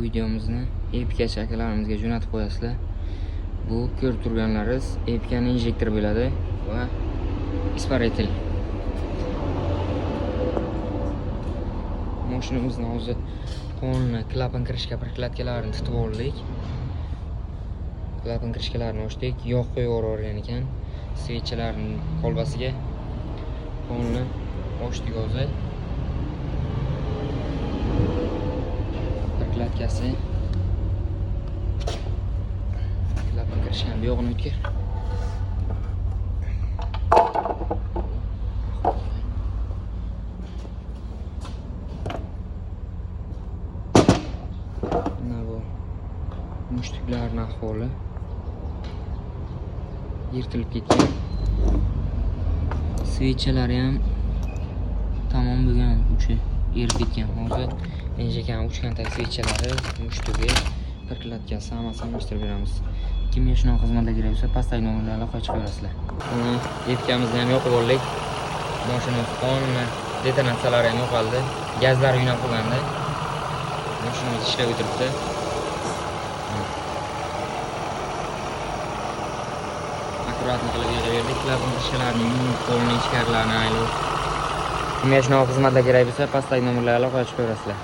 videomizni Epica shakllarimizga jo'natib qo'yasizlar. Bu ko'rib turganlaringiz Epica'ning injektori bo'ladi va isparetil. Mashinamizni hozir qonuni klapan kirishga prokladkalarini tutib oldik. Klapan kirishkalarini ochdik, yog' qo'yib yuborgan ekan. Svechchalarning kolbasiga qonuni ochdik hozir. Prokladkasi klapan kirishgan bu yog'ini o'tkir. Mana bu mushtuklarning ahvoli yirtilib ketgan. Svechchalari ham tamom bo'lgan, uchi erib ketgan. Hozir injekan uchkantak svechchalari, mushtugi, prokladkasi hammasi almashtirib beramiz. Kimyo shunaqa xizmatlar kerak bo'lsa, pastdagi nomerlarga aloqa chiqaverasizlar. Mana Epica'mizni ham yoqib oldik. Mashinamiz qonuni detonatsiyalari ham yo'qoldi. Gazlari o'ynab qolganda. Mashinamiz ishlab o'tiribdi. Akkuratni qilib yig'averdik. Klapan kirishkalarining qo'lini ichkarilarini aylanib. Kimyo shunaqa xizmatlar kerak bo'lsa, pastdagi nomerlarga aloqa chiqaverasizlar.